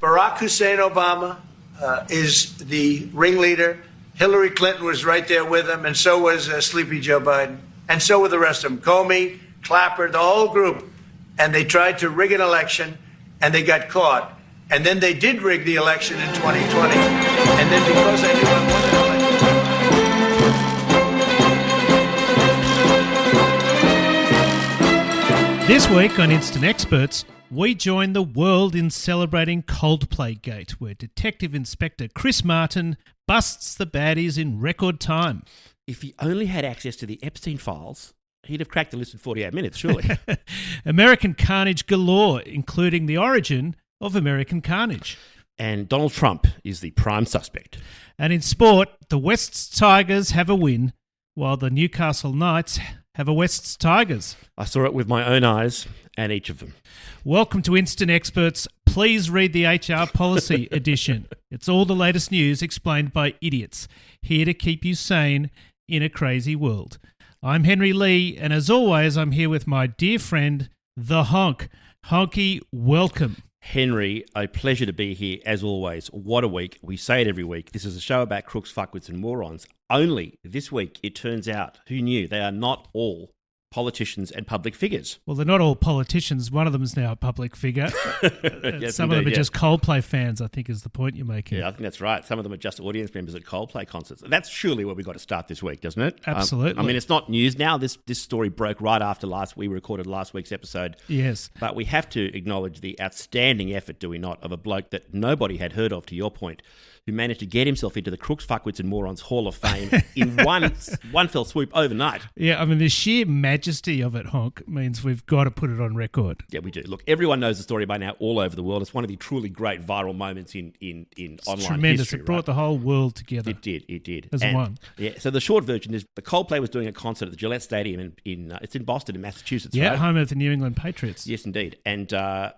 Barack Hussein Obama is the ringleader. Hillary Clinton was right there with him, and so was Sleepy Joe Biden. And so were the rest of them. Comey, Clapper, the whole group. And they tried to rig an election, and they got caught. And then they did rig the election in 2020. And then because I knew I won the election... This week on Instant Experts, we join the world in celebrating Coldplaygate, where Detective Inspector Chris Martin busts the baddies in record time. If he only had access to the Epstein Files, he'd have cracked the list in 48 minutes, surely. American carnage galore, including the origin of American Carnage. And Donald Trump is the prime suspect. And in sport, the Wests Tigers have a win, while the Newcastle Knights have a Wests Tigers. I saw it with my own eyes, and each of them. Welcome to Instant Experts. Please read the HR Policy edition. It's all the latest news explained by idiots, here to keep you sane in a crazy world. I'm Henry Lee, and as always, I'm here with my dear friend, the Honk. Honky, welcome. Henry, a pleasure to be here, as always. What a week. We say it every week. This is a show about crooks, fuckwits and morons. Only this week, it turns out, who knew, they are not all politicians and public figures. Well, they're not all politicians. One of them is now a public figure. Yes, some indeed, of them are just Coldplay fans, I think is the point you're making. Yeah, I think that's right. Some of them are just audience members at Coldplay concerts. That's surely where we've got to start this week, doesn't it? Absolutely. I mean, it's not news now. This story broke right after we recorded last week's episode. Yes. But we have to acknowledge the outstanding effort, do we not, of a bloke that nobody had heard of, to your point, who managed to get himself into the Crooks, Fuckwits and Morons Hall of Fame in one fell swoop overnight. Yeah, I mean, the sheer majesty of it, Honk, means we've got to put it on record. Yeah, we do. Look, everyone knows the story by now all over the world. It's one of the truly great viral moments in online tremendous. history. It brought the whole world together. It did. As one. Yeah, so the short version is the Coldplay was doing a concert at the Gillette Stadium it's in Boston, in Massachusetts, yeah, right? home of the New England Patriots. Yes, indeed. And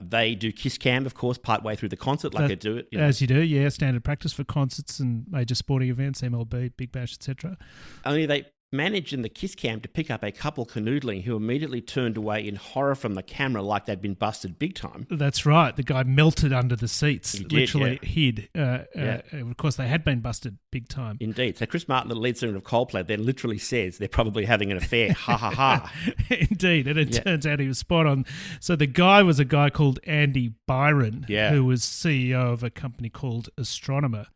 they do kiss cam, of course, partway through the concert, like they do it. As you do, yeah, standard practice for concerts and major sporting events, MLB, Big Bash, etc. Only they managed in the kiss cam to pick up a couple canoodling who immediately turned away in horror from the camera like they'd been busted big time. That's right. The guy melted under the seats, literally hid. Yeah. Of course, they had been busted big time. Indeed. So Chris Martin, the lead singer of Coldplay, then literally says they're probably having an affair. Ha, ha, ha. Indeed. And it turns out he was spot on. So the guy was a guy called Andy Byron, who was CEO of a company called Astronomer.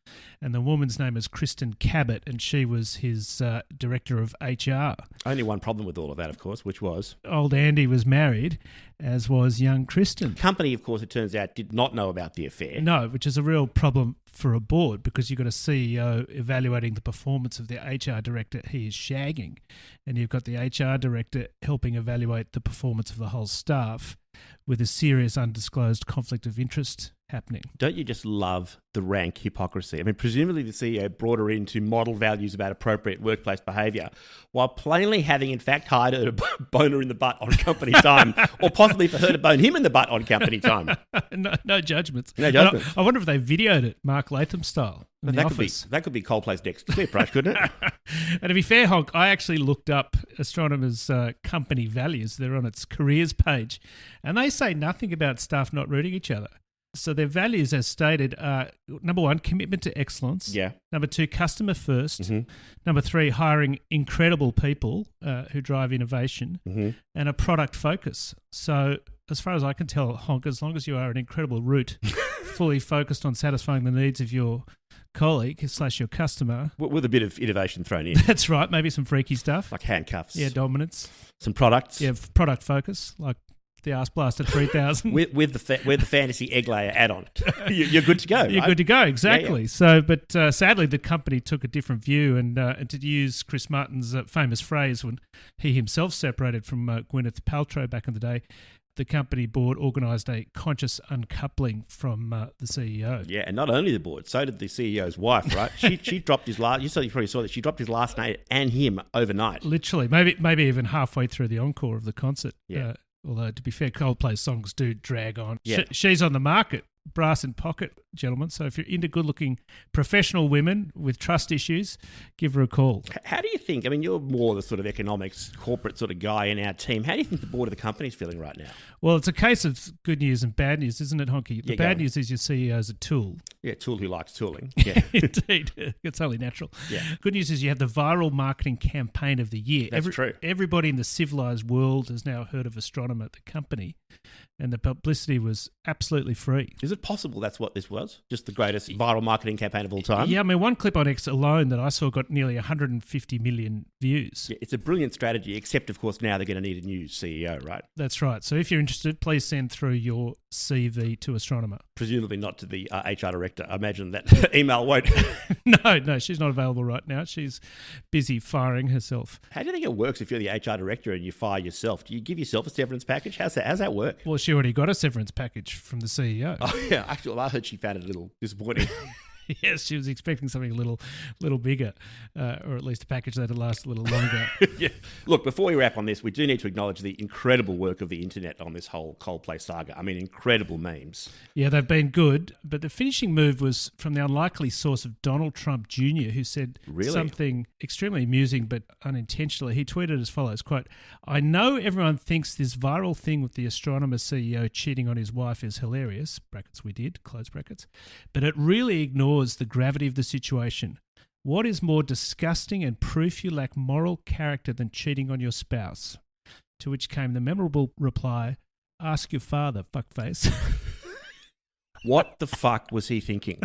And the woman's name is Kristen Gabbard, and she was his director of HR. Only one problem with all of that, of course, which was? Old Andy was married, as was young Kristen. Company, of course, it turns out, did not know about the affair. No, which is a real problem for a board, because you've got a CEO evaluating the performance of the HR director he is shagging, and you've got the HR director helping evaluate the performance of the whole staff with a serious undisclosed conflict of interest happening. Don't you just love the rank hypocrisy? I mean, presumably the CEO brought her in to model values about appropriate workplace behaviour, while plainly having in fact hired her to bone her in the butt on company time, or possibly for her to bone him in the butt on company time. No judgments. No judgments. I wonder if they videoed it Mark Latham style. That could be Coldplay's next clip, right, couldn't it? And to be fair, Honk, I actually looked up Astronomer's company values. They're on its careers page, and they say nothing about staff not rooting each other. So their values, as stated, are, number one, commitment to excellence. Yeah. Number two, customer first. Mm-hmm. Number three, hiring incredible people who drive innovation. Mm-hmm. And a product focus. So as far as I can tell, Honk, as long as you are an incredible root, fully focused on satisfying the needs of your colleague / your customer. With a bit of innovation thrown in. That's right. Maybe some freaky stuff. Like handcuffs. Yeah, dominance. Some products. Yeah, product focus, like the Arse Blaster 3000. with the fantasy egg layer add-on. You're good to go. You're good to go, exactly. Yeah. So, but sadly, the company took a different view, and to use Chris Martin's famous phrase when he himself separated from Gwyneth Paltrow back in the day, the company board organised a conscious uncoupling from the CEO. Yeah, and not only the board, so did the CEO's wife, right? She dropped his last. You probably saw that she dropped his last name and him overnight. Literally, maybe even halfway through the encore of the concert. Yeah. Although, to be fair, Coldplay songs do drag on. Yeah. She's on the market, brass in pocket, gentlemen. So if you're into good-looking professional women with trust issues, give her a call. How do you think, I mean, you're more the sort of economics, corporate sort of guy in our team. How do you think the board of the company is feeling right now? Well, it's a case of good news and bad news, isn't it, Honky? The Yeah, bad go on. news is your CEO's a tool. Yeah, tool who likes tooling. Yeah. Indeed. It's only natural. Yeah. Good news is you have the viral marketing campaign of the year. That's true. Everybody in the civilized world has now heard of Astronomer, the company, and the publicity was absolutely free. Is it possible that's what this was? Just the greatest viral marketing campaign of all time? Yeah, I mean, one clip on X alone that I saw got nearly 150 million views. Yeah, it's a brilliant strategy, except, of course, now they're going to need a new CEO, right? That's right. So if you're interested, please send through your CV to Astronomer. Presumably not to the HR director. I imagine that email won't. No, she's not available right now. She's busy firing herself. How do you think it works if you're the HR director and you fire yourself? Do you give yourself a severance package? How's that work? Well, she already got a severance package from the CEO. Oh, yeah. Actually, I heard she found it a little disappointing. Yes, she was expecting something a little bigger, or at least a package that'd last a little longer. Yeah. Look, before we wrap on this, we do need to acknowledge the incredible work of the internet on this whole Coldplay saga. I mean, incredible memes. Yeah, they've been good, but the finishing move was from the unlikely source of Donald Trump Jr., who said something extremely amusing but unintentionally. He tweeted as follows, quote, "I know everyone thinks this viral thing with the Astronomer CEO cheating on his wife is hilarious," brackets we did, close brackets, "but it really ignores the gravity of the situation. What is more disgusting and proof you lack moral character than cheating on your spouse?" To which came the memorable reply, "Ask your father, fuckface." What the fuck was he thinking?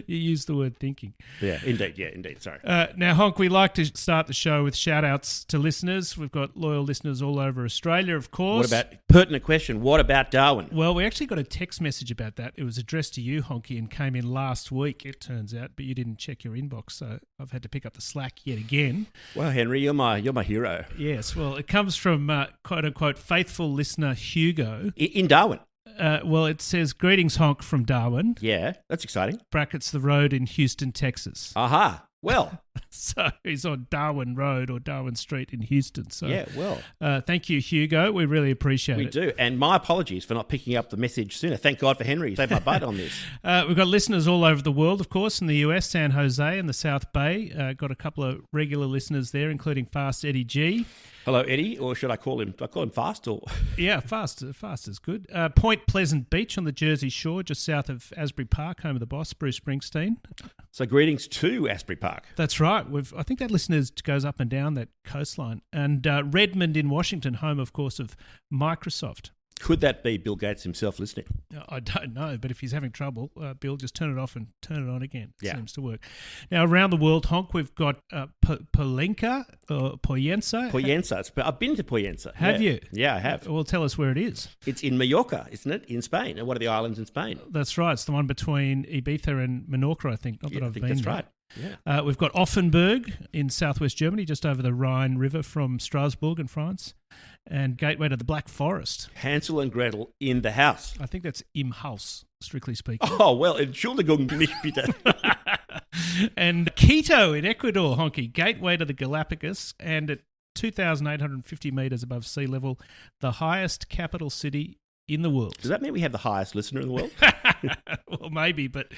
You used the word thinking. Yeah, indeed. Sorry. Now, Honk, we like to start the show with shout-outs to listeners. We've got loyal listeners all over Australia, of course. What about, pertinent question, what about Darwin? Well, we actually got a text message about that. It was addressed to you, Honky, and came in last week, it turns out, but you didn't check your inbox, so I've had to pick up the slack yet again. Well, Henry, you're my hero. Yes, well, it comes from, quote-unquote, faithful listener Hugo. In Darwin? Well, it says, "Greetings, Honk from Darwin." Yeah, that's exciting. Brackets the road in Houston, Texas. Aha. Well. So he's on Darwin Road or Darwin Street in Houston. So yeah, well. Thank you, Hugo. We really appreciate it. We do. And my apologies for not picking up the message sooner. Thank God for Henry. Saved my butt on this. We've got listeners all over the world, of course, in the US, San Jose and the South Bay. Got a couple of regular listeners there, including Fast Eddie G. Hello, Eddie, or should I call him? Do I call him Fast? Or Yeah, Fast is good. Point Pleasant Beach on the Jersey Shore, just south of Asbury Park, home of the boss, Bruce Springsteen. So greetings to Asbury Park. That's right. I think that listeners goes up and down that coastline. And Redmond in Washington, home, of course, of Microsoft. Could that be Bill Gates himself listening? I don't know, but if he's having trouble, Bill, just turn it off and turn it on again. It Yeah. seems to work. Now, around the world, Honk, we've got Polenka, or Poyensa. Poyensa. I've been to Poyensa. Have you? Yeah, I have. Well, tell us where it is. It's in Mallorca, isn't it? In Spain. One of the islands in Spain. That's right. It's the one between Ibiza and Menorca, I think. Not that Yeah, I've I think been that's there. right. Yeah. We've got Offenburg in southwest Germany, just over the Rhine River from Strasbourg in France, and gateway to the Black Forest. Hansel and Gretel in the house. I think that's im Haus, strictly speaking. Oh, well, Entschuldigung, nicht bitte. And Quito in Ecuador, Honky, gateway to the Galapagos, and at 2,850 metres above sea level, the highest capital city in the world. Does that mean we have the highest listener in the world? Well, maybe, but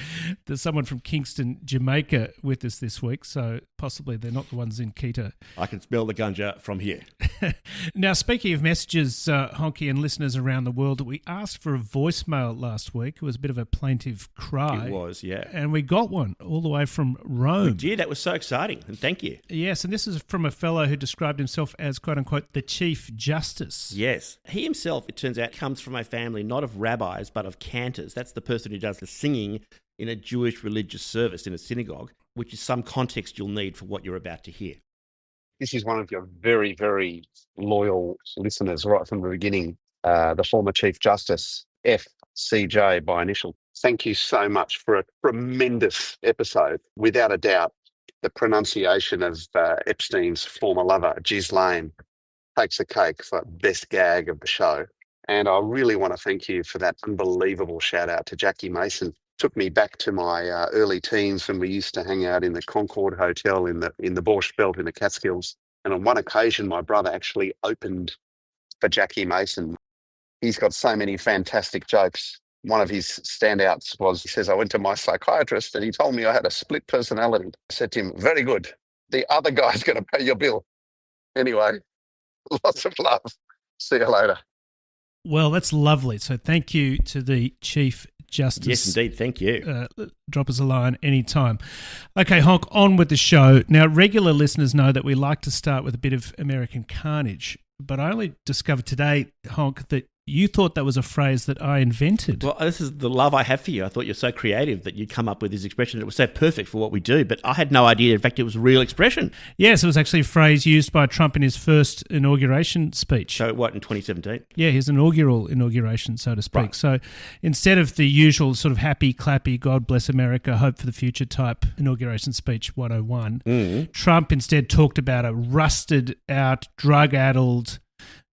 there's someone from Kingston, Jamaica with us this week, so possibly they're not the ones in Quito. I can smell the ganja from here. Now, speaking of messages, Honky, and listeners around the world, we asked for a voicemail last week. It was a bit of a plaintive cry. It was, yeah. And we got one all the way from Rome. We did. That was so exciting. And thank you. Yes, and this is from a fellow who described himself as, quote-unquote, the Chief Justice. Yes. He himself, it turns out, comes from a family not of rabbis, but of cantors. That's the person who does the singing in a Jewish religious service in a synagogue, which is some context you'll need for what you're about to hear. This is one of your very, very loyal listeners right from the beginning, the former Chief Justice, FCJ by initial. Thank you so much for a tremendous episode. Without a doubt, the pronunciation of Epstein's former lover, Ghislaine, takes the cake for best gag of the show. And I really want to thank you for that unbelievable shout out to Jackie Mason. Took me back to my early teens when we used to hang out in the Concord Hotel in the Borscht Belt in the Catskills. And on one occasion, my brother actually opened for Jackie Mason. He's got so many fantastic jokes. One of his standouts was, he says, I went to my psychiatrist and he told me I had a split personality. I said to him, very good. The other guy's going to pay your bill. Anyway, lots of love. See you later. Well, that's lovely. So thank you to the Chief Justice. Yes, indeed. Thank you. Drop us a line anytime. Okay, Honk, on with the show. Now, regular listeners know that we like to start with a bit of American carnage, but I only discovered today, Honk, that you thought that was a phrase that I invented. Well, this is the love I have for you. I thought you're so creative that you'd come up with this expression. It was so perfect for what we do, but I had no idea. In fact, it was a real expression. Yes, it was actually a phrase used by Trump in his first inauguration speech. So what, in 2017? Yeah, his inaugural inauguration, so to speak. Right. So instead of the usual sort of happy, clappy, God bless America, hope for the future type inauguration speech 101, Trump instead talked about a rusted out, drug-addled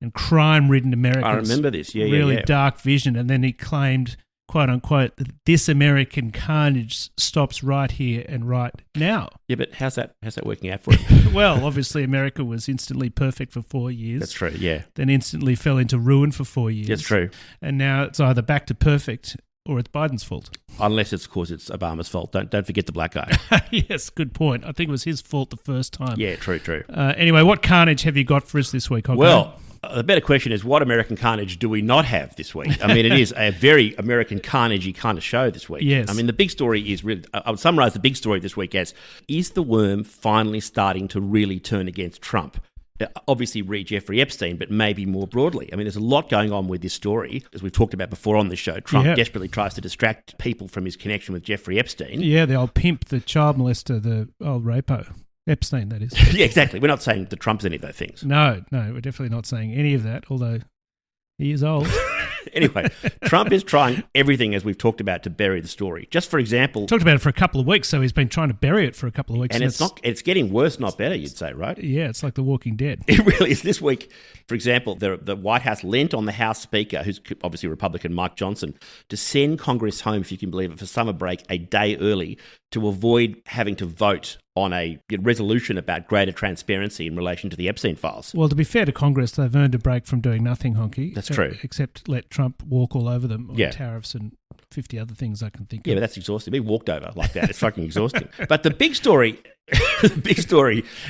and crime-ridden Americans. I remember this, really dark vision. And then he claimed, quote unquote, that this American carnage stops right here and right now. Yeah, but how's that working out for him? Well, obviously America was instantly perfect for 4 years. That's true, yeah. Then instantly fell into ruin for 4 years. That's true. And now it's either back to perfect or it's Biden's fault. Unless, of course, it's Obama's fault. Don't forget the black guy. Yes, good point. I think it was his fault the first time. Yeah, true. Anyway, what carnage have you got for us this week, Honko? Well, the better question is, what American carnage do we not have this week? I mean, it is a very American carnage-y kind of show this week. Yes. I mean, the big story is really, I would summarise the big story this week as, is the worm finally starting to really turn against Trump? Obviously, read Jeffrey Epstein, but maybe more broadly. I mean, there's a lot going on with this story. As we've talked about before on the show, Trump desperately tries to distract people from his connection with Jeffrey Epstein. Yeah, the old pimp, the child molester, the old rapo. Epstein, that is. Yeah, exactly. We're not saying that Trump's any of those things. No, we're definitely not saying any of that, although he is old. Anyway, Trump is trying everything, as we've talked about, to bury the story. Just for example... Talked about it for a couple of weeks, so he's been trying to bury it for a couple of weeks. And it's getting worse, not better, you'd say, right? Yeah, it's like The Walking Dead. It really is. This week, for example, the White House lent on the House Speaker, who's obviously Republican, Mike Johnson, to send Congress home, if you can believe it, for summer break a day early to avoid having to vote on a resolution about greater transparency in relation to the Epstein Files. Well, to be fair to Congress, they've earned a break from doing nothing, Honky. That's true. Except let Trump walk all over them on tariffs and 50 other things I can think of. Yeah, but that's exhausting. Being walked over like that, it's fucking exhausting. But the big story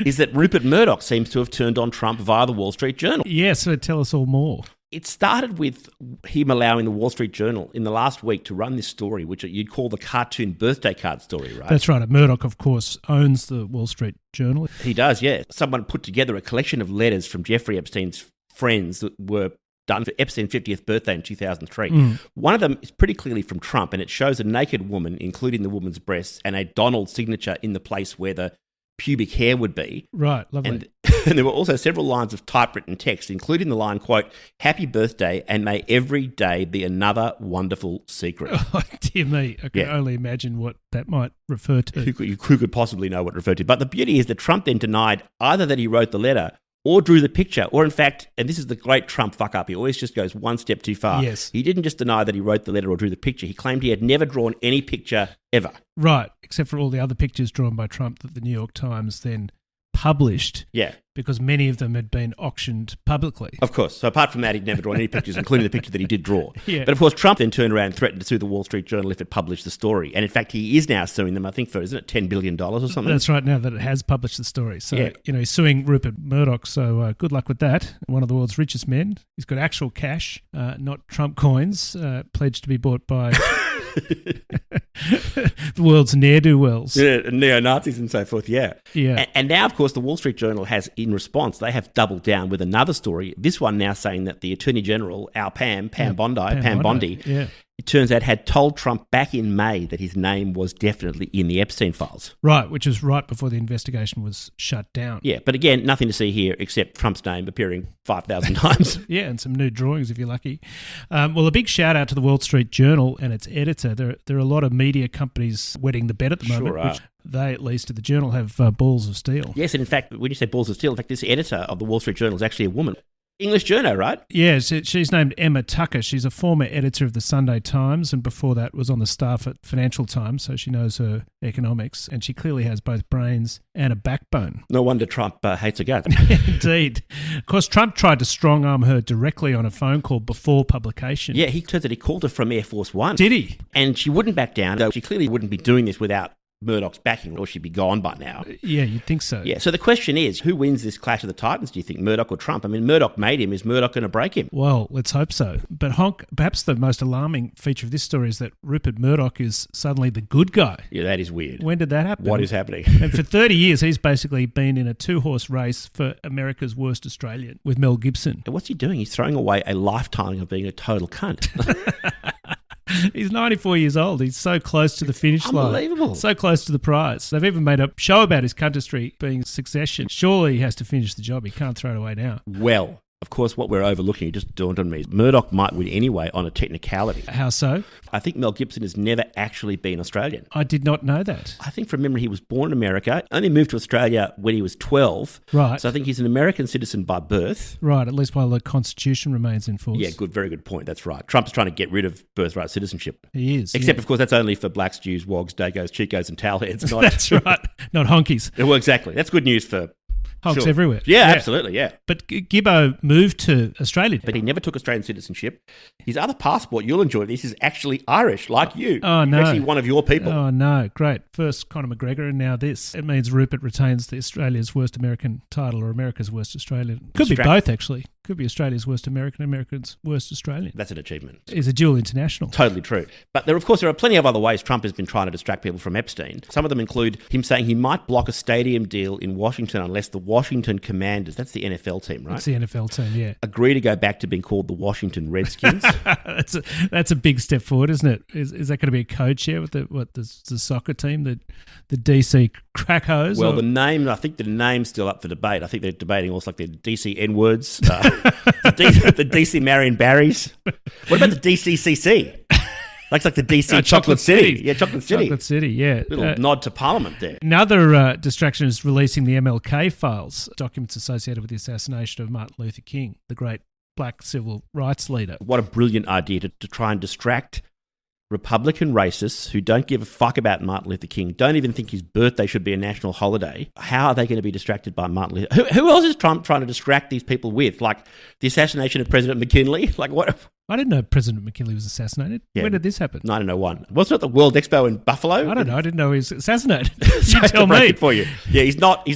is that Rupert Murdoch seems to have turned on Trump via the Wall Street Journal. Yeah, so tell us all more. It started with him allowing the Wall Street Journal in the last week to run this story, which you'd call the cartoon birthday card story, right? That's right. Murdoch, of course, owns the Wall Street Journal. He does, yeah. Someone put together a collection of letters from Jeffrey Epstein's friends that were done for Epstein's 50th birthday in 2003. One of them is pretty clearly from Trump, and it shows a naked woman, including the woman's breasts, and a Donald signature in the place where the pubic hair would be. Right, lovely. And there were also several lines of typewritten text, including the line, quote, "Happy birthday, and may every day be another wonderful secret." Oh, dear me. I can only imagine what that might refer to. Who could possibly know what it referred to? But the beauty is that Trump then denied either that he wrote the letter or drew the picture, or in fact, and this is the great Trump fuck-up, he always just goes one step too far. Yes. He didn't just deny that he wrote the letter or drew the picture. He claimed he had never drawn any picture ever. Right, except for all the other pictures drawn by Trump that the New York Times then published. Yeah. Because many of them had been auctioned publicly. Of course. So apart from that, he'd never drawn any pictures, including the picture that he did draw. Yeah. But of course, Trump then turned around and threatened to sue the Wall Street Journal if it published the story. And in fact, he is now suing them, I think, for, isn't it, $10 billion or something? That's right, now that it has published the story. So, he's suing Rupert Murdoch, so good luck with that. One of the world's richest men. He's got actual cash, not Trump coins, pledged to be bought by the world's ne'er-do-wells. Yeah, neo-Nazis and so forth, yeah. Yeah. And now, of course, the Wall Street Journal has, in response, they have doubled down with another story. This one now saying that the Attorney General, Pam Bondi, it turns out had told Trump back in May that his name was definitely in the Epstein files. Right, which was right before the investigation was shut down. Yeah, but again, nothing to see here except Trump's name appearing 5,000 times. Yeah, and some new drawings if you're lucky. Well, a big shout out to the Wall Street Journal and its editor. There are a lot of media companies wetting the bed at the moment. Sure are. Which they, at least at the Journal, have balls of steel. Yes, and in fact, when you say balls of steel, in fact, this editor of the Wall Street Journal is actually a woman. English journo, right? Yeah, she's named Emma Tucker. She's a former editor of the Sunday Times, and before that was on the staff at Financial Times, so she knows her economics, and she clearly has both brains and a backbone. No wonder Trump hates her guts. Indeed. Of course, Trump tried to strong-arm her directly on a phone call before publication. Yeah, he said that he called her from Air Force One. Did he? And she wouldn't back down, though she clearly wouldn't be doing this without Murdoch's backing, or she'd be gone by now. Yeah, you'd think so. Yeah, so the question is, who wins this clash of the titans, do you think, Murdoch or Trump? I mean, Murdoch made him. Is Murdoch going to break him? Well, let's hope so. But Honk, perhaps the most alarming feature of this story is that Rupert Murdoch is suddenly the good guy. Yeah, that is weird. When did that happen? What is happening? And for 30 years, he's basically been in a two-horse race for America's worst Australian with Mel Gibson. And what's he doing? He's throwing away a lifetime of being a total cunt. He's 94 years old. He's so close to the finish line. Unbelievable. So close to the prize. They've even made a show about his country being Succession. Surely he has to finish the job. He can't throw it away now. Well, of course, what we're overlooking, it just dawned on me, is Murdoch might win anyway on a technicality. How so? I think Mel Gibson has never actually been Australian. I did not know that. I think from memory he was born in America, only moved to Australia when he was 12. Right. So I think he's an American citizen by birth. Right, at least while the Constitution remains in force. Yeah, good, very good point. That's right. Trump's trying to get rid of birthright citizenship. He is. Except, yeah. of course, that's only for blacks, Jews, wogs, dagos, chicos and towelheads. Not That's right. Not honkies. Well, exactly. That's good news for... Honks Sure. everywhere. Yeah, absolutely, yeah. But Gibbo moved to Australia. But he never took Australian citizenship. His other passport, you'll enjoy this, is actually Irish, like you. Oh, no. He's actually one of your people. Oh, no. Great. First Conor McGregor and now this. It means Rupert retains the Australia's worst American title or America's worst Australian. Could be both, actually. Could be Australia's worst American, America's worst Australian. That's an achievement. He's a dual international. Totally true. But there are plenty of other ways Trump has been trying to distract people from Epstein. Some of them include him saying he might block a stadium deal in Washington unless the Washington Commanders, that's the NFL team, right? That's the NFL team, yeah. Agree to go back to being called the Washington Redskins. That's a big step forward, isn't it? Is that going to be a code share with the soccer team, the DC Crackhoes? Well, I think the name's still up for debate. I think they're debating also like the DC N-words, the DC Marion Barrys. What about the DCCC? Like the DC Chocolate City. Yeah, Chocolate City. Chocolate City, yeah. Little nod to Parliament there. Another distraction is releasing the MLK files, documents associated with the assassination of Martin Luther King, the great black civil rights leader. What a brilliant idea to try and distract Republican racists who don't give a fuck about Martin Luther King, don't even think his birthday should be a national holiday. How are they going to be distracted by Martin Luther? Who else is Trump trying to distract these people with? Like the assassination of President McKinley? Like what? I didn't know President McKinley was assassinated. Yeah. When did this happen? 1901. Wasn't it the World Expo in Buffalo? I don't know. I didn't know he was assassinated. You tell me. For you. Yeah, he's not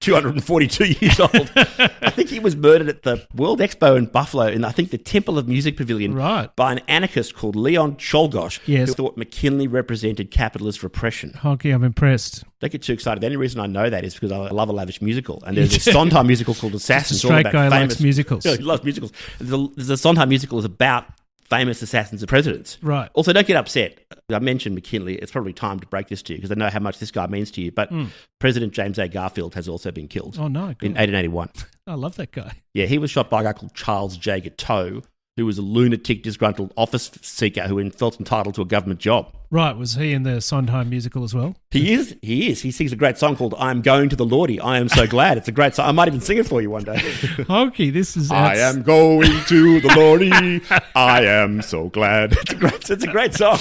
242 years old. I think he was murdered at the World Expo in Buffalo in, I think, the Temple of Music Pavilion by an anarchist called Leon Czolgosz, who thought McKinley represented capitalist repression. Honky, I'm impressed. Don't get too excited. The only reason I know that is because I love a lavish musical. And there's a Sondheim musical called Assassins. Straight guy likes musicals. Yeah, he loves musicals. There's a Sondheim musical is about famous assassins of presidents. Right. Also, don't get upset. I mentioned McKinley. It's probably time to break this to you because I know how much this guy means to you. But President James A. Garfield has also been killed. Oh, no. In 1881. I love that guy. Yeah, he was shot by a guy called Charles J. Gatteau, who was a lunatic, disgruntled office seeker who felt entitled to a government job. Right. Was he in the Sondheim musical as well? He is. He sings a great song called I'm Going to the Lordy. I am so glad. It's a great song. I might even sing it for you one day. Honky, this is... I am going to the Lordy. I am so glad. It's a great song.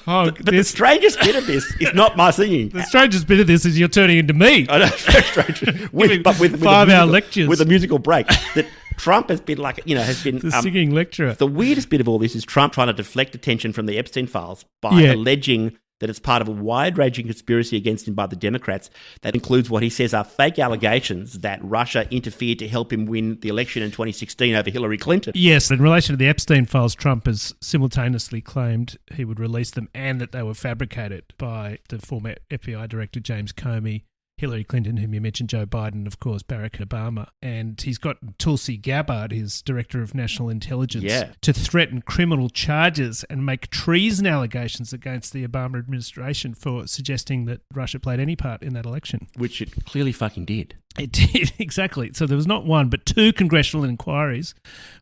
But the strangest bit of this is not my singing. The strangest bit of this is you're turning into me. I know, very strange. with 5-hour lectures. With a musical break. That Trump has been has been... The singing lecturer. The weirdest bit of all this is Trump trying to deflect attention from the Epstein Files by alleging that it's part of a wide-ranging conspiracy against him by the Democrats that includes what he says are fake allegations that Russia interfered to help him win the election in 2016 over Hillary Clinton. Yes, in relation to the Epstein Files, Trump has simultaneously claimed he would release them and that they were fabricated by the former FBI Director James Comey, Hillary Clinton, whom you mentioned, Joe Biden, of course, Barack Obama. And he's got Tulsi Gabbard, his Director of National Intelligence, to threaten criminal charges and make treason allegations against the Obama administration for suggesting that Russia played any part in that election. Which it clearly fucking did. It did, exactly. So there was not one, but two congressional inquiries.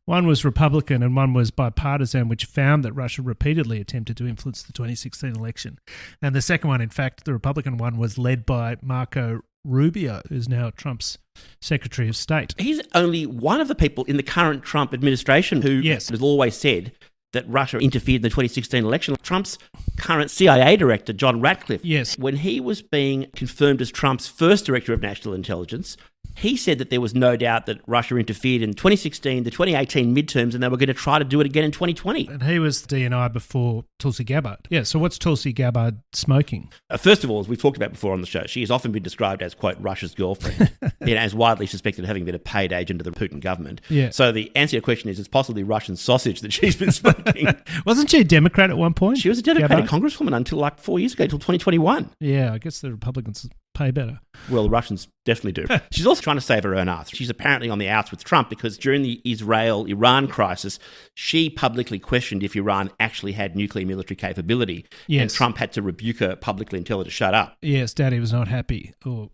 One was Republican and one was bipartisan, which found that Russia repeatedly attempted to influence the 2016 election. And the second one, in fact, the Republican one, was led by Marco Rubio, who's now Trump's Secretary of State. He's only one of the people in the current Trump administration who has always said that Russia interfered in the 2016 election. Trump's current CIA director, John Ratcliffe, when he was being confirmed as Trump's first director of national intelligence, he said that there was no doubt that Russia interfered in 2016, the 2018 midterms, and they were going to try to do it again in 2020. And he was DNI before Tulsi Gabbard. Yeah, so what's Tulsi Gabbard smoking? First of all, as we've talked about before on the show, she has often been described as, quote, Russia's girlfriend, as widely suspected of having been a paid agent of the Putin government. Yeah. So the answer to your question is it's possibly Russian sausage that she's been smoking. Wasn't she a Democrat at one point? She was a Democratic congresswoman until like 4 years ago, until 2021. Yeah, I guess the Republicans pay better. Well, the Russians definitely do. She's also trying to save her own ass. She's apparently on the outs with Trump because during the Israel-Iran crisis, she publicly questioned if Iran actually had nuclear military capability. Yes. And Trump had to rebuke her publicly and tell her to shut up. Yes, Daddy was not happy, or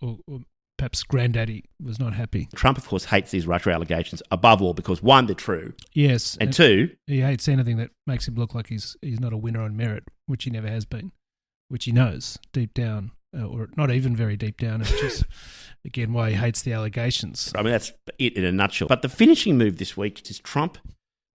perhaps Granddaddy was not happy. Trump, of course, hates these Russia allegations above all because, one, they're true. Yes. And two, he hates anything that makes him look like he's not a winner on merit, which he never has been, which he knows deep down. Or not even very deep down, which is, again, why he hates the allegations. I mean, that's it in a nutshell. But the finishing move this week is Trump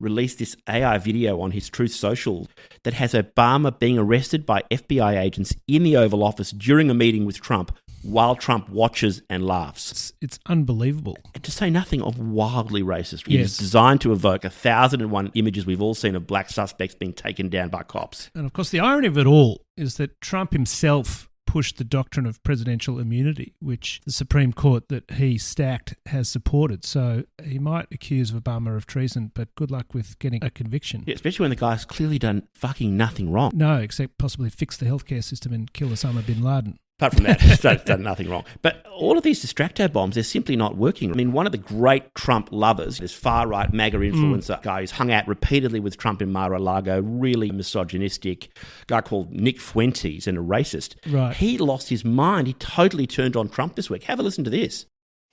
released this AI video on his Truth Social that has Obama being arrested by FBI agents in the Oval Office during a meeting with Trump while Trump watches and laughs. It's unbelievable. And to say nothing of wildly racist. It is designed to evoke 1,001 images we've all seen of black suspects being taken down by cops. And, of course, the irony of it all is that Trump himself pushed the doctrine of presidential immunity, which the Supreme Court that he stacked has supported. So he might accuse Obama of treason, but good luck with getting a conviction. Yeah, especially when the guy's clearly done fucking nothing wrong. No, except possibly fix the healthcare system and kill Osama bin Laden. Apart from that, he's done nothing wrong. But all of these distracto bombs, they're simply not working. I mean, one of the great Trump lovers, this far-right MAGA influencer guy who's hung out repeatedly with Trump in Mar-a-Lago, really misogynistic, guy called Nick Fuentes and a racist. Right. He lost his mind. He totally turned on Trump this week. Have a listen to this.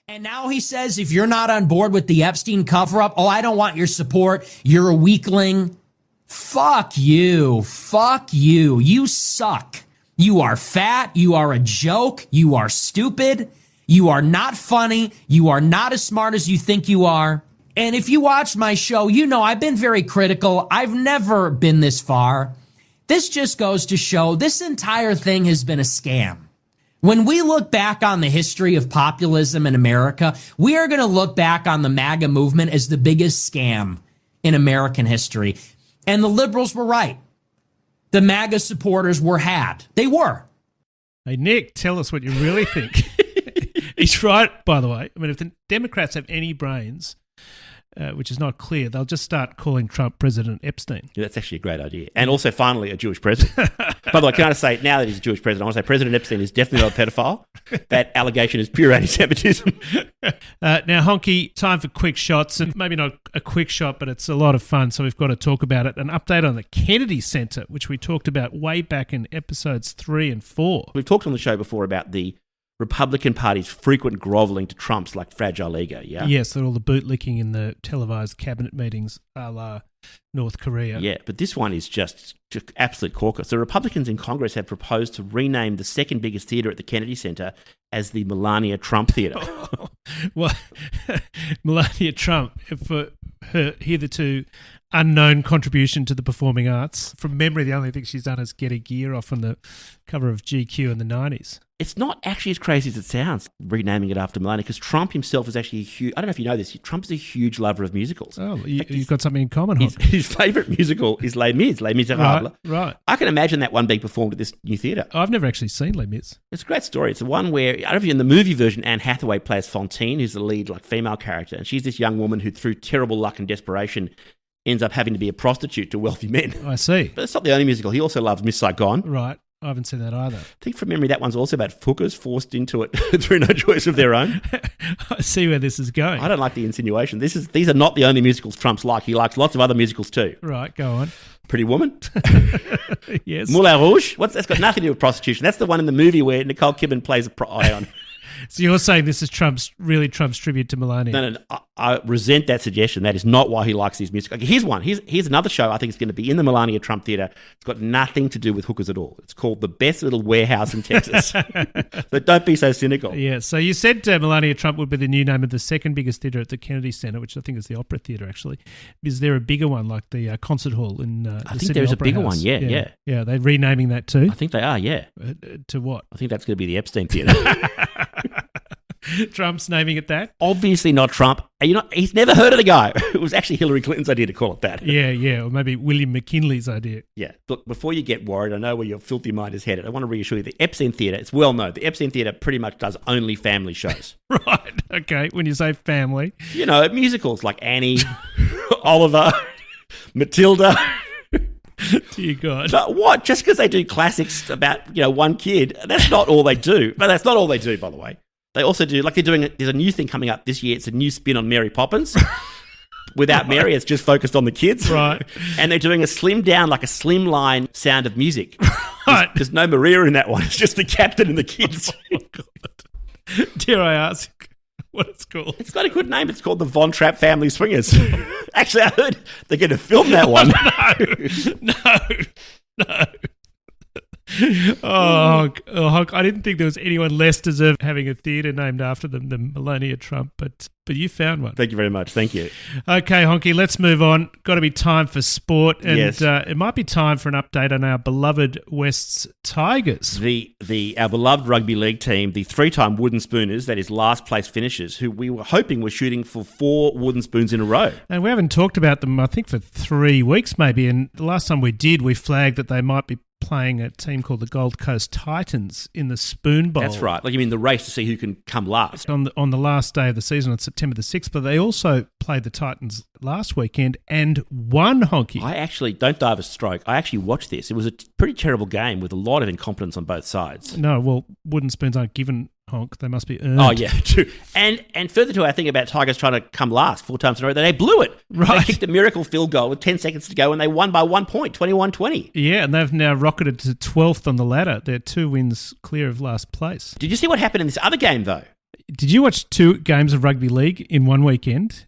And now he says, if you're not on board with the Epstein cover-up, I don't want your support. You're a weakling. Fuck you. Fuck you. You suck. You are fat. You are a joke. You are stupid. You are not funny. You are not as smart as you think you are. And if you watch my show, you know I've been very critical. I've never been this far. This just goes to show this entire thing has been a scam. When we look back on the history of populism in America, we are going to look back on the MAGA movement as the biggest scam in American history. And the liberals were right. The MAGA supporters were had. They were. Hey, Nick, tell us what you really think. He's right, by the way. I mean, if the Democrats have any brains, which is not clear, they'll just start calling Trump President Epstein. Yeah, that's actually a great idea. And also, finally, a Jewish president. By the way, can I just say, now that he's a Jewish president, I want to say President Epstein is definitely not a pedophile. That allegation is pure anti-Semitism. Now, Honky, time for quick shots, and maybe not a quick shot, but it's a lot of fun, so we've got to talk about it. An update on the Kennedy Center, which we talked about way back in episodes 3 and 4. We've talked on the show before about the Republican Party's frequent grovelling to Trump's like fragile ego, yeah? Yes, all the bootlicking in the televised cabinet meetings a la North Korea. Yeah, but this one is just absolute corker. So Republicans in Congress have proposed to rename the second biggest theatre at the Kennedy Center as the Melania Trump Theatre. Well, Melania Trump, for her hitherto unknown contribution to the performing arts. From memory, the only thing she's done is get a gear off on the cover of GQ in the 90s. It's not actually as crazy as it sounds, renaming it after Melania, because Trump himself is actually a huge... I don't know if you know this, Trump's a huge lover of musicals. Oh, you've got something in common, Honk. His favourite musical is Les Mis, Les Miserables. Right. I can imagine that one being performed at this new theatre. I've never actually seen Les Mis. It's a great story. It's the one where, I don't know if you in the movie version, Anne Hathaway plays Fantine, who's the lead female character, and she's this young woman who, through terrible luck and desperation, ends up having to be a prostitute to wealthy men. I see. But it's not the only musical. He also loves Miss Saigon. Right. I haven't seen that either. I think from memory that one's also about Fookers forced into it through no choice of their own. I see where this is going. I don't like the insinuation. These are not the only musicals Trump's like. He likes lots of other musicals too. Right, go on. Pretty Woman. Yes. Moulin Rouge. That's got nothing to do with prostitution. That's the one in the movie where Nicole Kidman plays a So you're saying this is Trump's tribute to Melania? No. I resent that suggestion. That is not why he likes his music. Okay, here's one. Here's another show I think is going to be in the Melania Trump Theatre. It's got nothing to do with hookers at all. It's called The Best Little Warehouse in Texas. So don't be so cynical. Yeah, so you said Melania Trump would be the new name of the second biggest theatre at the Kennedy Centre, which I think is the Opera Theatre, actually. Is there a bigger one, like the Concert Hall in the I think Sydney there's a Opera bigger House? one, yeah. Yeah, they're renaming that too. I think they are, yeah. To what? I think that's going to be the Epstein Theatre. Trump's naming it that? Obviously not Trump. He's never heard of the guy. It was actually Hillary Clinton's idea to call it that. Yeah, or maybe William McKinley's idea. Yeah. Look, before you get worried, I know where your filthy mind is headed. I want to reassure you, the Epstein Theatre, it's well known. The Epstein Theatre pretty much does only family shows. Right, okay, when you say family. Musicals like Annie, Oliver, Matilda. Dear God. But what? Just because they do classics about, one kid, that's not all they do. But that's not all they do, by the way. They also do, there's a new thing coming up this year. It's a new spin on Mary Poppins. Without Mary, it's just focused on the kids. Right. And they're doing a slimline Sound of Music. Right. There's no Maria in that one. It's just the captain and the kids. Oh, God. Dare I ask what it's called? It's got a good name. It's called the Von Trapp Family Swingers. Actually, I heard they're going to film that one. No. Oh, I didn't think there was anyone less deserving having a theatre named after them than Melania Trump, but you found one. Thank you very much. Thank you. Okay, Honky, let's move on. Got to be time for sport, and Yes. It might be time for an update on our beloved West's Tigers. Our beloved rugby league team, the three-time wooden spooners, that is last place finishers, who we were hoping were shooting for 4 wooden spoons in a row. And we haven't talked about them, I think, for 3 weeks maybe, and the last time we did, we flagged that they might be playing a team called the Gold Coast Titans in the Spoon Bowl. That's right. Like, you mean the race to see who can come last. On the last day of the season on September the 6th, but they also played the Titans last weekend and won, Honky. I actually, don't dive a stroke, I actually watched this. It was a pretty terrible game with a lot of incompetence on both sides. No, well, wooden spoons aren't given, Honk. They must be earned. Oh, yeah, true. And further to our thing about Tigers trying to come last 4 times in a row, they blew it. Right. They kicked a miracle field goal with 10 seconds to go and they won by 1 point, 21-20. Yeah, and they've now rocketed to 12th on the ladder. They're 2 wins clear of last place. Did you see what happened in this other game, though? Did you watch 2 games of rugby league in one weekend?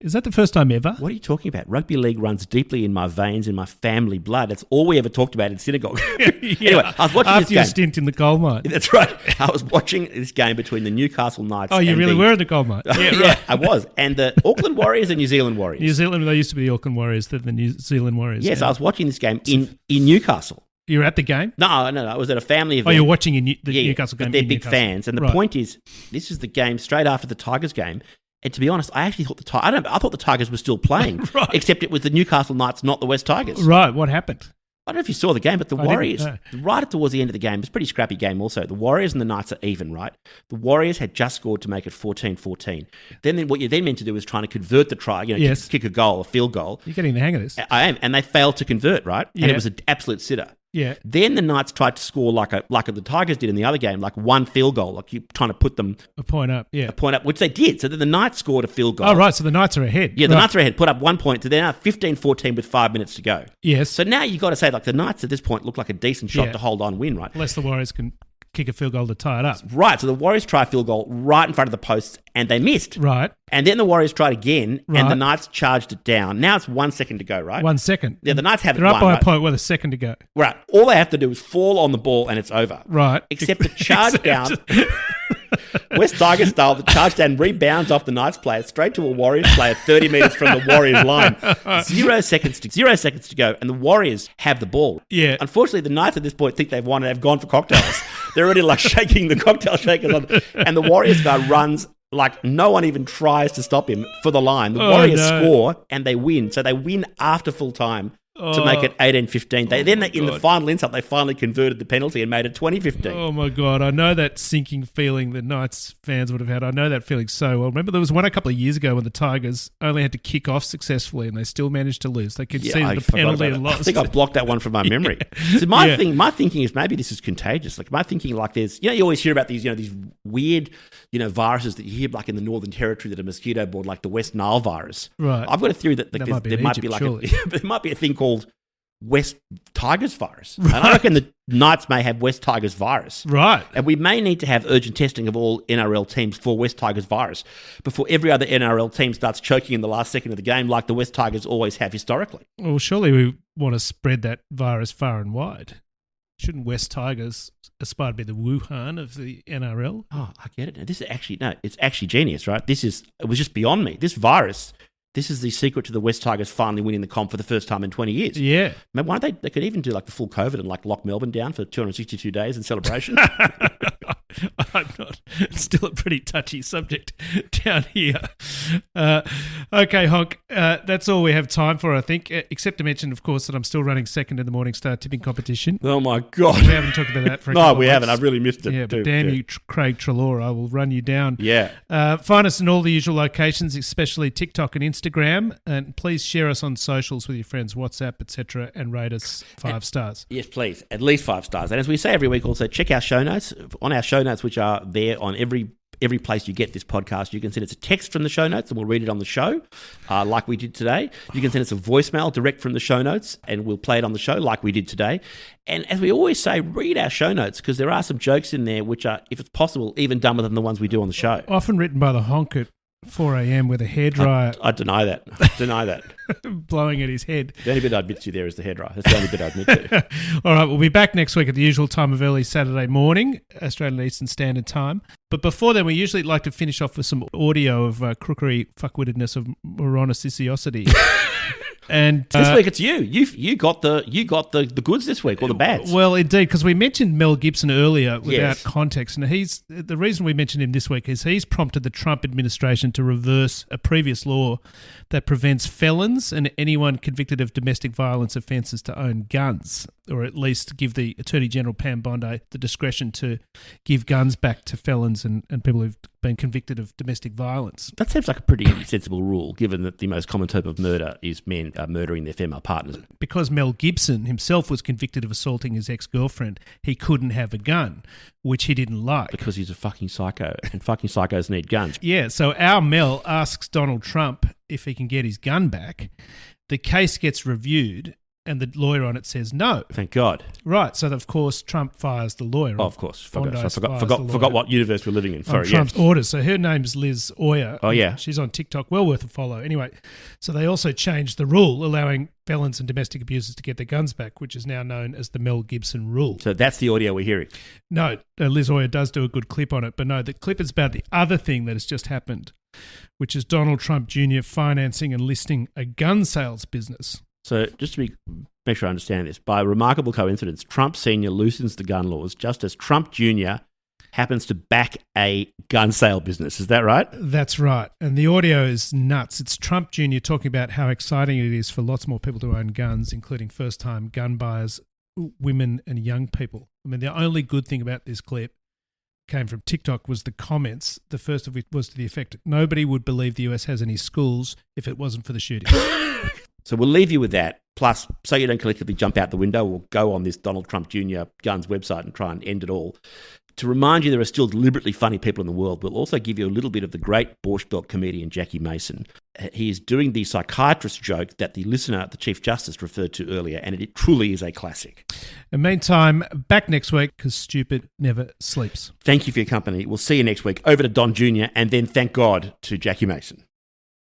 Is that the first time ever? What are you talking about? Rugby league runs deeply in my veins, in my family blood. That's all we ever talked about in synagogue. Anyway, I was watching After this your game. stint in the coal mine. That's right. I was watching this game between the Newcastle Knights. Oh, you and really the, were in the coal mine. Yeah, right. Yeah, I was. And the Auckland Warriors and New Zealand Warriors. New Zealand, they used to be the Auckland Warriors. They're the New Zealand Warriors. Yes, yeah. I was watching this game in Newcastle. You were at the game? No, I was at a family event. Oh, you're watching the Newcastle game. But they're in big Newcastle. fans. And the Right. point is, this is the game straight after the Tigers game. And to be honest, I actually thought I thought the Tigers were still playing, Right. except it was the Newcastle Knights, not the West Tigers. Right, what happened? I don't know if you saw the game, but the I didn't Warriors, know. right towards the end of the game, it was a pretty scrappy game also. The Warriors and the Knights are even, right? The Warriors had just scored to make it 14-14. Then what you're then meant to do is trying to convert the try, Yes. kick a goal, a field goal. You're getting the hang of this. I am, and they failed to convert, right? Yeah. And it was an absolute sitter. Yeah. Then the Knights tried to score like the Tigers did in the other game, like one field goal, like you trying to put them A point up, yeah. a point up, which they did. So then the Knights scored a field goal. Oh, right, so the Knights are ahead. Yeah, the Right. Knights are ahead, put up 1 point. So they're now 15-14 with 5 minutes to go. Yes, So now you've got to say, like, the Knights at this point look like a decent shot Yeah. to hold on win, right? unless the Warriors can kick a field goal to tie it up. Right, so the Warriors try a field goal right in front of the posts, and they missed. Right, And then the Warriors tried again, Right. and the Knights charged it down. Now it's 1 second to go, right? 1 second. Yeah, the Knights have They're it up won, by right? a point with a second to go. Right. All they have to do is fall on the ball, and it's over. Right. Except the charge down, West Tigers style, the charge down rebounds off the Knights player straight to a Warriors player 30 metres from the Warriors line. 0 seconds to go, and the Warriors have the ball. Yeah. Unfortunately, the Knights at this point think they've won and they've gone for cocktails. They're already like shaking the cocktail shakers on, and the Warriors guy runs like no one even tries to stop him for the line. The Warriors score and they win. So they win after full time. To make it 18-15. In the final insult, they finally converted the penalty and made it 20-15. Oh, my God. I know that sinking feeling the Knights fans would have had. I know that feeling so well. Remember, there was one a couple of years ago when the Tigers only had to kick off successfully and they still managed to lose. They conceded I the forgot penalty about and it. lost. I think I blocked that one from my memory. So my thinking is maybe this is contagious. Like my thinking, like there's, you always hear about these, these weird, viruses that you hear like in the Northern Territory that are mosquito borne, like the West Nile virus. Right. I've got a theory that That might be there in might Egypt, be like surely. there might be a thing called West Tigris virus. Right. And I reckon the Knights may have West Tigris virus. Right. And we may need to have urgent testing of all NRL teams for West Tigris virus before every other NRL team starts choking in the last second of the game like the West Tigers always have historically. Well, surely we want to spread that virus far and wide. Shouldn't West Tigers aspire to be the Wuhan of the NRL? Oh, I get it. This is actually, no, it's actually genius, right? It was just beyond me. This virus, this is the secret to the West Tigers finally winning the comp for the first time in 20 years. Yeah. Maybe why don't they could even do like the full COVID and like lock Melbourne down for 262 days in celebration. I'm not. It's still a pretty touchy subject down here. Okay, Honk, that's all we have time for, I think, except to mention, of course, that I'm still running second in the Morningstar tipping competition. Oh, my God. We haven't talked about that for a No, couple we of haven't. months. I've really missed it. Yeah, too. but damn you, Craig Trelaw, I will run you down. Yeah. Find us in all the usual locations, especially TikTok and Instagram, and please share us on socials with your friends, WhatsApp, etc., and rate us 5 stars. Yes, please. At least 5 stars. And as we say every week, also check our show notes. On our show notes, which are there on every place you get this podcast, you can send us a text from the show notes and we'll read it on the show, like we did today. You can send us a voicemail direct from the show notes and we'll play it on the show like we did today. And as we always say, read our show notes because there are some jokes in there which are, if it's possible, even dumber than the ones we do on the show. Often written by the honk at 4 a.m. with a hairdryer I deny that. Deny that. blowing at his head. The only bit I admit to there is the hairdryer. That's the only bit I admit to. All right, we'll be back next week at the usual time of early Saturday morning, Australian Eastern Standard Time. But before then, we usually like to finish off with some audio of crookery, fuckwittedness of moroniciosity. And this week it's you. You got the goods this week, or the bads. Well, indeed, because we mentioned Mel Gibson earlier without Yes. context, and the reason we mentioned him this week is he's prompted the Trump administration to reverse a previous law that prevents felons and anyone convicted of domestic violence offences to own guns, or at least give the Attorney General Pam Bondi the discretion to give guns back to felons and people who've been convicted of domestic violence. That seems like a pretty sensible rule, given that the most common type of murder is men murdering their female partners. Because Mel Gibson himself was convicted of assaulting his ex-girlfriend, he couldn't have a gun, which he didn't like. Because he's a fucking psycho, and fucking psychos need guns. Yeah, so our Mel asks Donald Trump if he can get his gun back. The case gets reviewed, and the lawyer on it says no. Thank God. Right, so of course Trump fires the lawyer. Oh, of course. Bondi I fires the forgot lawyer what universe we're living in. on Sorry, Trump's yes. orders. So her name's Liz Oyer. Oh, yeah. She's on TikTok, well worth a follow. Anyway, so they also changed the rule, allowing felons and domestic abusers to get their guns back, which is now known as the Mel Gibson rule. So that's the audio we're hearing. No, Liz Oyer does do a good clip on it, but no, the clip is about the other thing that has just happened, which is Donald Trump Jr. financing and listing a gun sales business. So just to make sure I understand this, by remarkable coincidence, Trump Sr. loosens the gun laws just as Trump Jr. happens to back a gun sale business. Is that right? That's right. And the audio is nuts. It's Trump Jr. talking about how exciting it is for lots more people to own guns, including first-time gun buyers, women and young people. I mean, the only good thing about this clip came from TikTok was the comments. The first of which was to the effect, nobody would believe the US has any schools if it wasn't for the shooting. So we'll leave you with that. Plus, so you don't collectively jump out the window, we'll go on this Donald Trump Jr. guns website and try and end it all. To remind you there are still deliberately funny people in the world, we'll also give you a little bit of the great Borscht Belt comedian Jackie Mason. He is doing the psychiatrist joke that the listener, the Chief Justice, referred to earlier, and it truly is a classic. In the meantime, back next week, because stupid never sleeps. Thank you for your company. We'll see you next week. Over to Don Jr. and then, thank God, to Jackie Mason.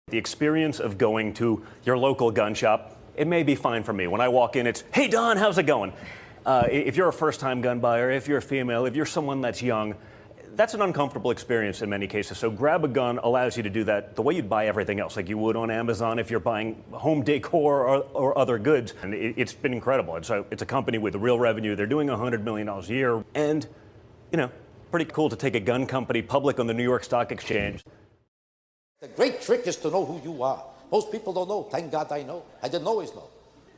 The experience of going to your local gun shop, it may be fine for me. When I walk in, it's, hey, Don, how's it going? If you're a first-time gun buyer, if you're a female, if you're someone that's young, that's an uncomfortable experience in many cases. So Grab a Gun allows you to do that the way you'd buy everything else, like you would on Amazon if you're buying home decor or other goods. And it's been incredible. And so it's a company with real revenue. They're doing $100 million a year. And, you know, pretty cool to take a gun company public on the New York Stock Exchange. The great trick is to know who you are. Most people don't know. Thank God I know. I didn't always know.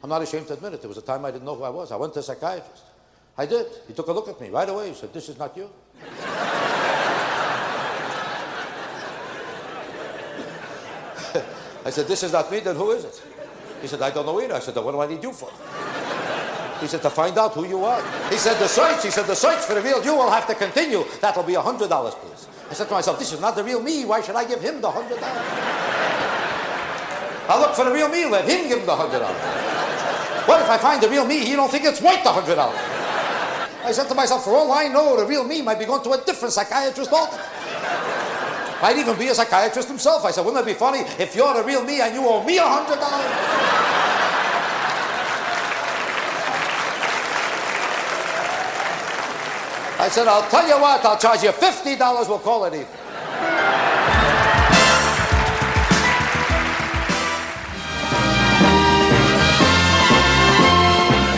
I'm not ashamed to admit it. There was a time I didn't know who I was. I went to a psychiatrist. I did. He took a look at me right away. He said, this is not you. I said, this is not me, then who is it? He said, I don't know either. I said, then what do I need you for? He said, to find out who you are. He said, the search for the real you will have to continue. That'll be $100, please. I said to myself, this is not the real me. Why should I give him the $100? I'll look for the real me. Let him give him the $100. What if I find the real me? You don't think it's worth the $100? I said to myself, for all I know, the real me might be going to a different psychiatrist altogether. Might even be a psychiatrist himself. I said, wouldn't it be funny if you're the real me and you owe me $100? I said, I'll tell you what, I'll charge you $50. We'll call it even.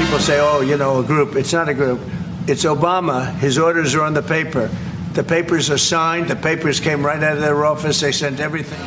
People say, oh, you know, a group. It's not a group. It's Obama. His orders are on the paper. The papers are signed. The papers came right out of their office. They sent everything.